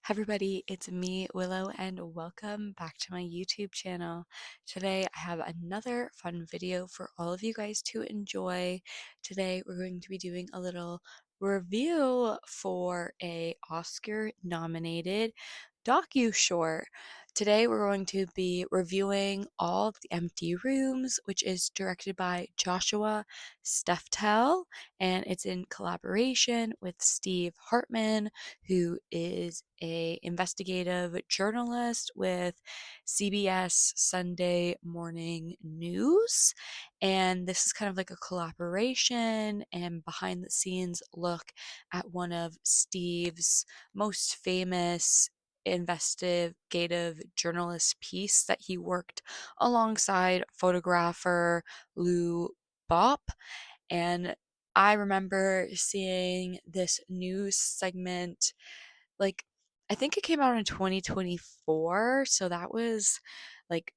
Everybody, it's me, Willow, and welcome back to my YouTube channel. Today I have another fun video for all of you guys to enjoy. Today we're going to be doing a little review for a Oscar-nominated docu-short. Today we're going to be reviewing All the Empty Rooms, which is directed by Joshua Seftel, and it's in collaboration with Steve Hartman, who is a investigative journalist with CBS Sunday Morning News. And this is kind of like a collaboration and behind the scenes look at one of Steve's most famous investigative journalist piece that he worked alongside photographer Lou Bopp. And I remember seeing this news segment, like, I think it came out in 2024, so that was like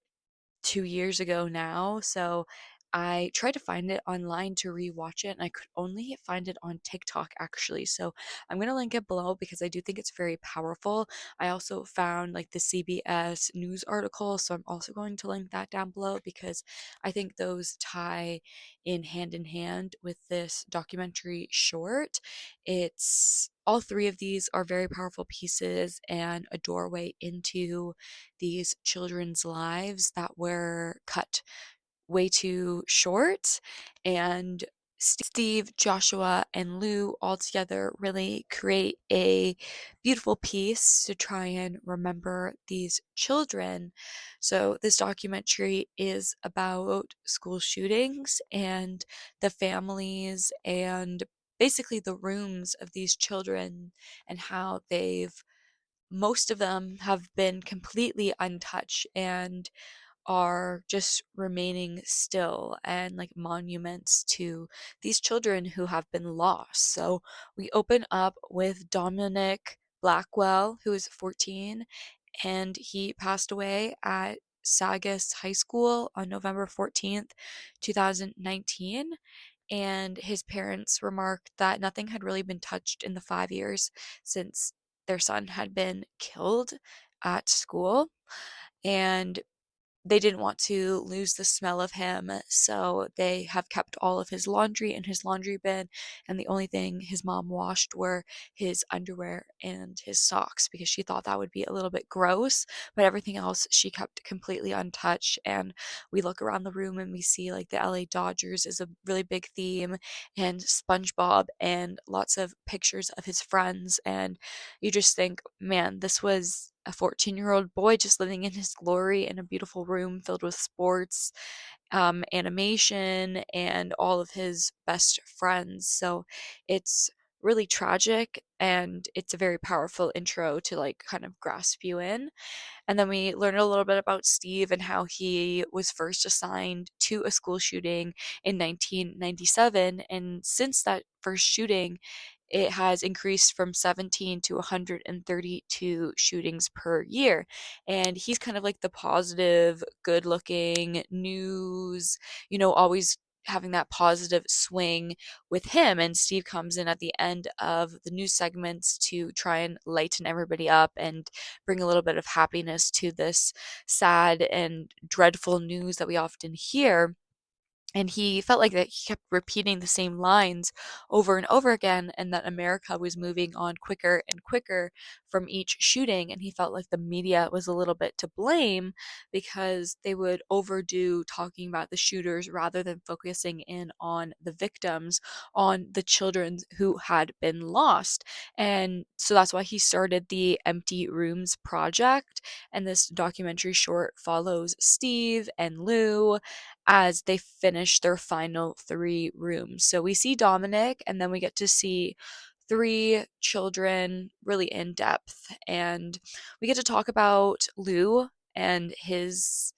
2 years ago now. So I tried to find it online to rewatch it, and I could only find it on TikTok actually. So I'm going to link it below because I do think it's very powerful. I also found like the CBS news article, so I'm also going to link that down below because I think those tie in hand with this documentary short. It's all three of these are very powerful pieces and a doorway into these children's lives that were cut way too short. And Steve, Joshua, and Lou all together really create a beautiful piece to try and remember these children. So, this documentary is about school shootings and the families and basically the rooms of these children and how most of them have been completely untouched and are just remaining still and like monuments to these children who have been lost. So we open up with Dominic Blackwell, who is 14, and he passed away at Saugus High School on November 14th, 2019. And his parents remarked that nothing had really been touched in the 5 years since their son had been killed at school. And they didn't want to lose the smell of him, so they have kept all of his laundry in his laundry bin, and the only thing his mom washed were his underwear and his socks because she thought that would be a little bit gross, but everything else she kept completely untouched. And we look around the room and we see like the LA Dodgers is a really big theme, and SpongeBob, and lots of pictures of his friends, and you just think, man, this was a 14-year-old boy just living in his glory in a beautiful room filled with sports, animation, and all of his best friends. So it's really tragic, and it's a very powerful intro to like kind of grasp you in. And then we learned a little bit about Steve and how he was first assigned to a school shooting in 1997. And since that first shooting, it has increased from 17 to 132 shootings per year. And he's kind of like the positive, good looking news, always having that positive swing with him. And Steve comes in at the end of the news segments to try and lighten everybody up and bring a little bit of happiness to this sad and dreadful news that we often hear. And he felt like that he kept repeating the same lines over and over again, and that America was moving on quicker and quicker from each shooting. And he felt like the media was a little bit to blame because they would overdo talking about the shooters rather than focusing in on the victims, on the children who had been lost. And so that's why he started the Empty Rooms Project. And this documentary short follows Steve and Lou as they finish their final three rooms. So we see Dominic, and then we get to see three children really in depth. And we get to talk about Lou and his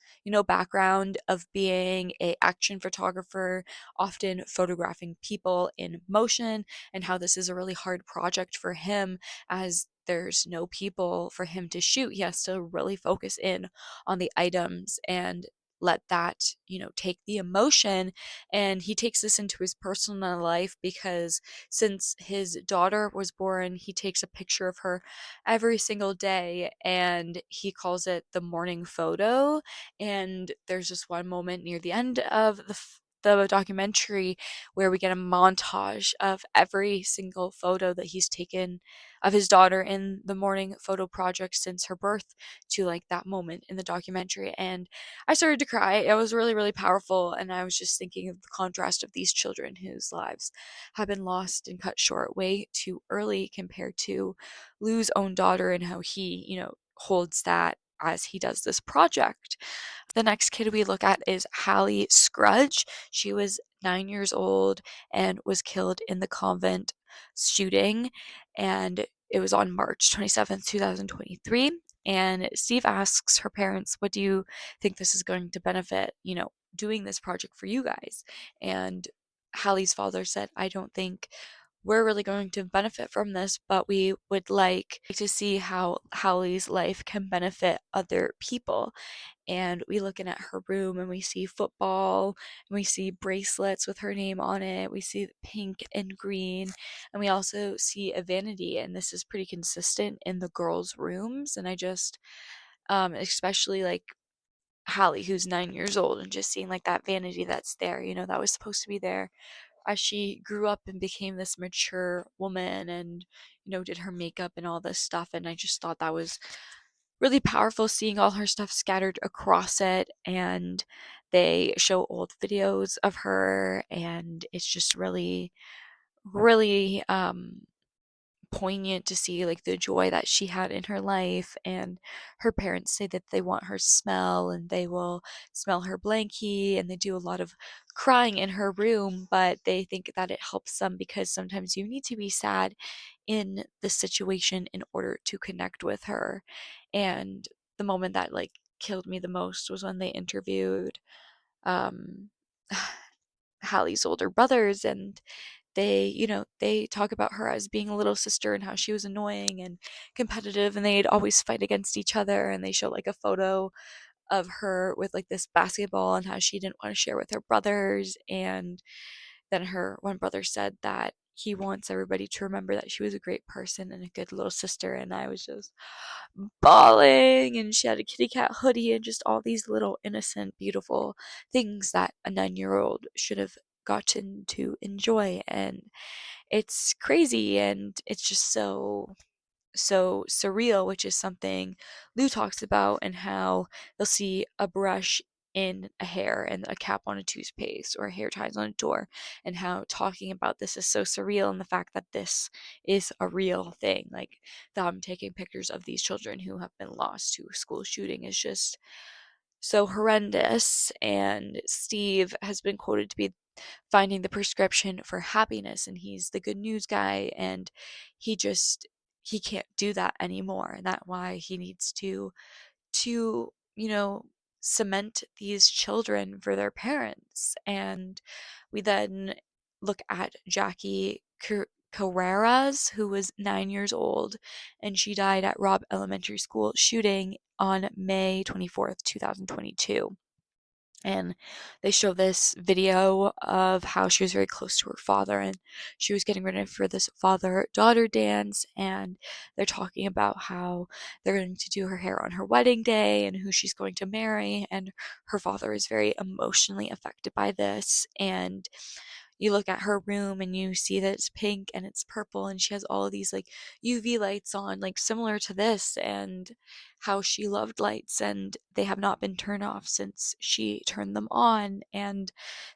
background of being a action photographer, often photographing people in motion, and how this is a really hard project for him as there's no people for him to shoot. He has to really focus in on the items and let that, take the emotion. And he takes this into his personal life because since his daughter was born, he takes a picture of her every single day and he calls it the morning photo. And there's just one moment near the end of the documentary where we get a montage of every single photo that he's taken of his daughter in the morning photo project since her birth to like that moment in the documentary. And I started to cry. It was really, really powerful. And I was just thinking of the contrast of these children whose lives have been lost and cut short way too early compared to Lou's own daughter and how he, holds that as he does this project. The next kid we look at is Hallie Scrudge. She was 9 years old and was killed in the convent shooting, and it was on March 27th, 2023. And Steve asks her parents, "What do you think this is going to benefit, doing this project for you guys?" And Hallie's father said, "I don't think we're really going to benefit from this, but we would like to see how Hallie's life can benefit other people." And we looking at her room and we see football and we see bracelets with her name on it. We see pink and green, and we also see a vanity, and this is pretty consistent in the girls' rooms. And I just especially like Hallie, who's 9 years old, and just seeing like that vanity that's there, that was supposed to be there as she grew up and became this mature woman and, did her makeup and all this stuff. And I just thought that was really powerful seeing all her stuff scattered across it. And they show old videos of her, and it's just really, really poignant to see like the joy that she had in her life. And her parents say that they want her smell and they will smell her blankie, and they do a lot of crying in her room, but they think that it helps them because sometimes you need to be sad in the situation in order to connect with her. And the moment that like killed me the most was when they interviewed um Hallie's older brothers, and they talk about her as being a little sister and how she was annoying and competitive, and they'd always fight against each other. And they show like a photo of her with like this basketball and how she didn't want to share with her brothers. And then her one brother said that he wants everybody to remember that she was a great person and a good little sister. And I was just bawling, and she had a kitty cat hoodie and just all these little innocent, beautiful things that a 9-year-old should have gotten to enjoy. And it's crazy, and it's just so surreal, which is something Lou talks about, and how they'll see a brush in a hair and a cap on a toothpaste or hair ties on a door, and how talking about this is so surreal, and the fact that this is a real thing, like them taking pictures of these children who have been lost to a school shooting, is just so horrendous. And Steve has been quoted to be finding the prescription for happiness, and he's the good news guy, and he can't do that anymore. And that's why he needs to cement these children for their parents. And we then look at Jackie Carreras, who was 9 years old, and she died at Robb Elementary School shooting on May 24th, 2022. And they show this video of how she was very close to her father, and she was getting ready for this father-daughter dance, and they're talking about how they're going to do her hair on her wedding day and who she's going to marry. And her father is very emotionally affected by this. And you look at her room and you see that it's pink and it's purple, and she has all of these like UV lights on, like similar to this, and how she loved lights, and they have not been turned off since she turned them on. And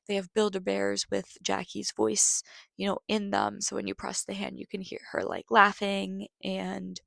they have Build-A-Bears with Jackie's voice, in them. So when you press the hand, you can hear her like laughing. And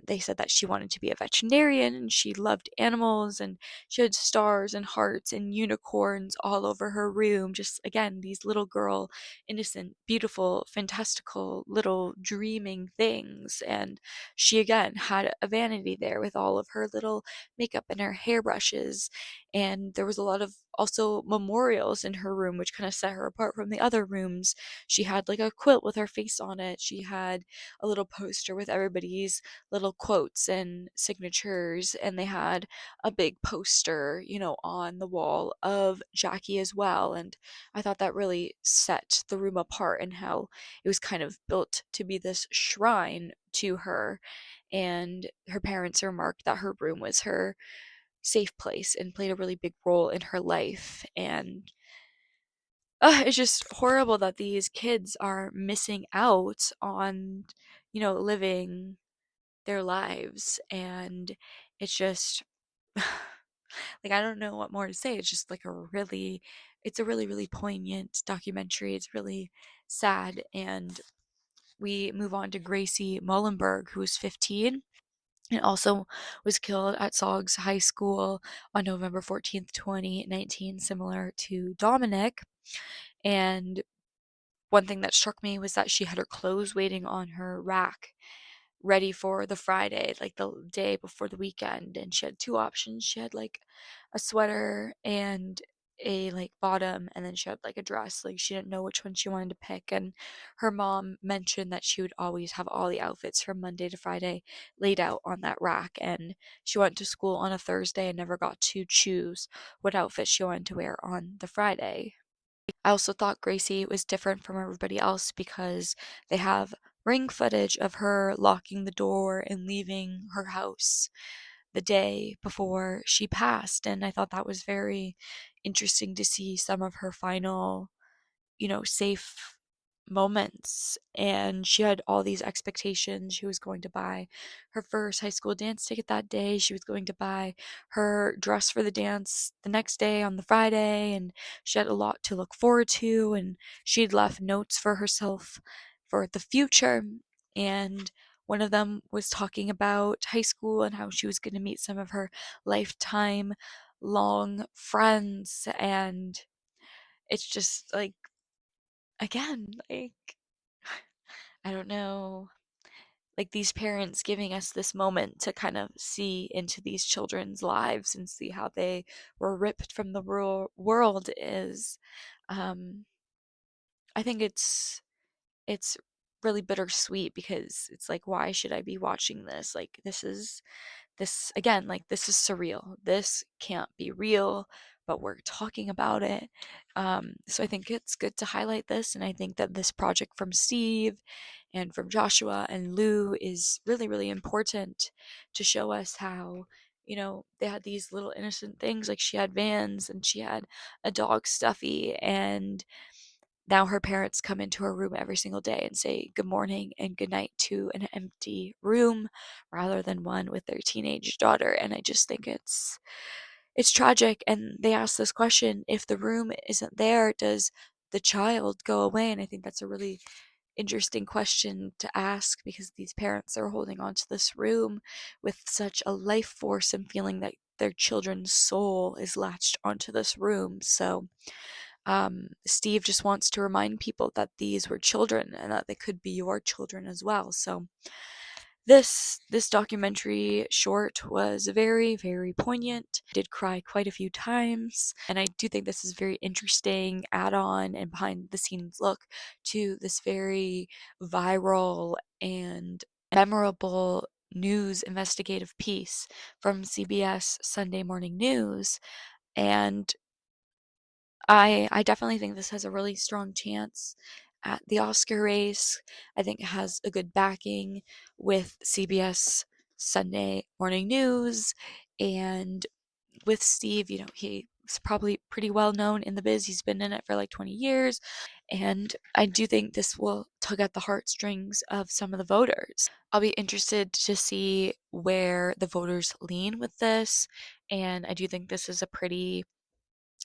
they said that she wanted to be a veterinarian and she loved animals, and she had stars and hearts and unicorns all over her room. Just again, these little girl, innocent, beautiful, fantastical little dreaming things. And she again had a vanity there with all of her little makeup and her hairbrushes. And there was a lot of also memorials in her room, which kind of set her apart from the other rooms. She had like a quilt with her face on it. She had a little poster with everybody's little quotes and signatures, and they had a big poster, on the wall of Jackie as well. And I thought that really set the room apart and how it was kind of built to be this shrine to her. And her parents remarked that her room was her safe place and played a really big role in her life. And it's just horrible that these kids are missing out on, living their lives. And it's just, like, I don't know what more to say. It's just like it's a really, really poignant documentary. It's really sad. And we move on to Gracie Mullenberg, who was 15 and also was killed at Saugs High School on November 14th, 2019, similar to Dominic. And one thing that struck me was that she had her clothes waiting on her rack, ready for the Friday, like the day before the weekend. And she had two options. She had like a sweater and a like bottom, and then she had like a dress. Like she didn't know which one she wanted to pick. And her mom mentioned that she would always have all the outfits from Monday to Friday laid out on that rack. And she went to school on a Thursday and never got to choose what outfit she wanted to wear on the Friday. I also thought Gracie was different from everybody else because they have ring footage of her locking the door and leaving her house the day before she passed. And I thought that was very interesting to see some of her final, safe moments. And she had all these expectations. She was going to buy her first high school dance ticket that day. She was going to buy her dress for the dance the next day on the Friday. And she had a lot to look forward to. And she'd left notes for herself for the future. And one of them was talking about high school and how she was going to meet some of her lifetime long friends. And it's just like, again, like, I don't know, like these parents giving us this moment to kind of see into these children's lives and see how they were ripped from the rural world is, um, I think it's really bittersweet because it's like, why should I be watching this? Like, this again, like, this is surreal. This can't be real, but we're talking about it. So I think it's good to highlight this, and I think that this project from Steve and from Joshua and Lou is really, really important to show us how, they had these little innocent things. Like, she had Vans and she had a dog Stuffy, and now her parents come into her room every single day and say good morning and good night to an empty room rather than one with their teenage daughter. And I just think it's tragic. And they ask this question, if the room isn't there, does the child go away? And I think that's a really interesting question to ask, because these parents are holding on to this room with such a life force and feeling that their children's soul is latched onto this room. So Steve just wants to remind people that these were children and that they could be your children as well. So this documentary short was very, very poignant. I did cry quite a few times, and I do think this is very interesting add-on and behind the scenes look to this very viral and memorable news investigative piece from CBS Sunday Morning News. And I definitely think this has a really strong chance at the Oscar race. I think it has a good backing with CBS Sunday Morning News, and with Steve, he's probably pretty well known in the biz. He's been in it for like 20 years, and I do think this will tug at the heartstrings of some of the voters. I'll be interested to see where the voters lean with this, and I do think this is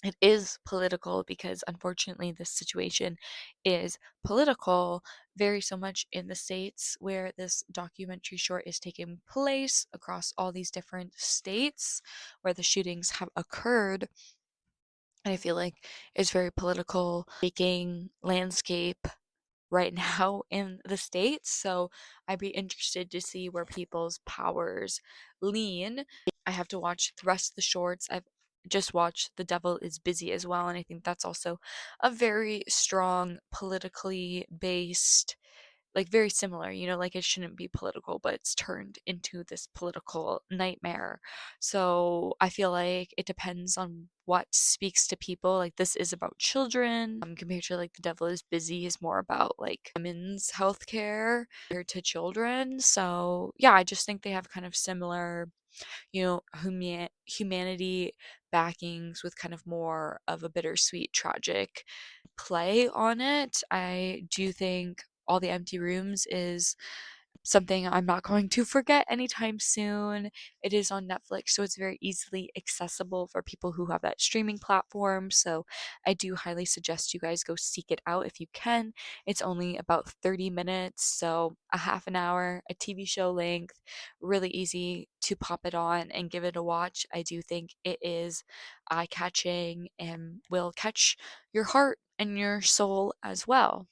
it is political, because unfortunately this situation is political very so much in the states where this documentary short is taking place, across all these different states where the shootings have occurred. And I feel like it's very political making landscape right now in the states. So I'd be interested to see where people's powers lean. I have to watch the rest of the shorts. I've just watch The Devil is Busy as well, and I think that's also a very strong politically based, like very similar, like it shouldn't be political, but it's turned into this political nightmare. So I feel like it depends on what speaks to people. Like this is about children, compared to like The Devil is Busy is more about like women's healthcare compared to children. So yeah, I just think they have kind of similar, humanity backings with kind of more of a bittersweet, tragic play on it. I do think All the Empty Rooms is something I'm not going to forget anytime soon. It is on Netflix, so it's very easily accessible for people who have that streaming platform. So I do highly suggest you guys go seek it out if you can. It's only about 30 minutes, so a half an hour, a TV show length, really easy to pop it on and give it a watch. I do think it is eye catching and will catch your heart and your soul as well.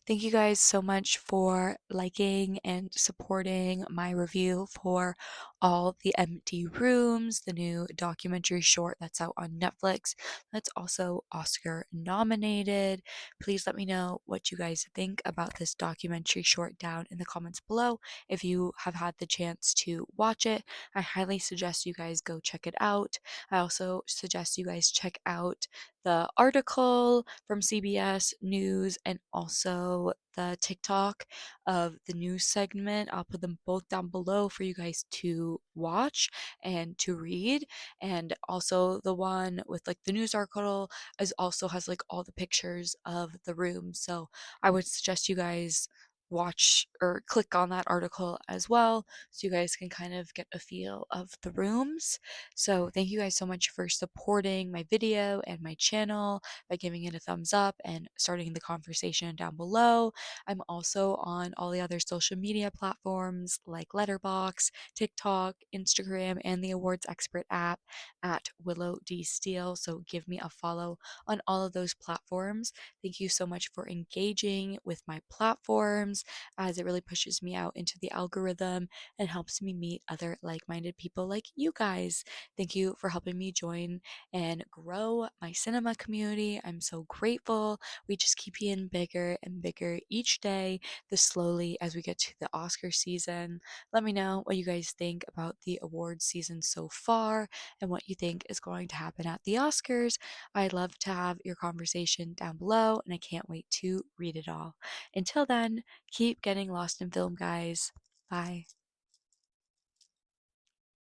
Thank you guys so much for liking and supporting my review for All the Empty Rooms, the new documentary short that's out on Netflix. That's also Oscar nominated. Please let me know what you guys think about this documentary short down in the comments below. If you have had the chance to watch it, I highly suggest you guys go check it out. I also suggest you guys check out the article from CBS News and also the TikTok of the news segment. I'll put them both down below for you guys to watch and to read. And also the one with like the news article is also has like all the pictures of the room. So I would suggest you guys watch or click on that article as well so you guys can kind of get a feel of the rooms. So thank you guys so much for supporting my video and my channel by giving it a thumbs up and starting the conversation down below. I'm also on all the other social media platforms like Letterboxd, TikTok, Instagram, and the Awards Expert app at Willow D Steele. So give me a follow on all of those platforms. Thank you so much for engaging with my platforms, as it really pushes me out into the algorithm and helps me meet other like-minded people like you guys. Thank you for helping me join and grow my cinema community. I'm so grateful. We just keep getting bigger and bigger each day, this slowly as we get to the Oscar season. Let me know what you guys think about the awards season so far and what you think is going to happen at the Oscars. I'd love to have your conversation down below, and I can't wait to read it all. Until then, keep getting lost in film, guys. Bye.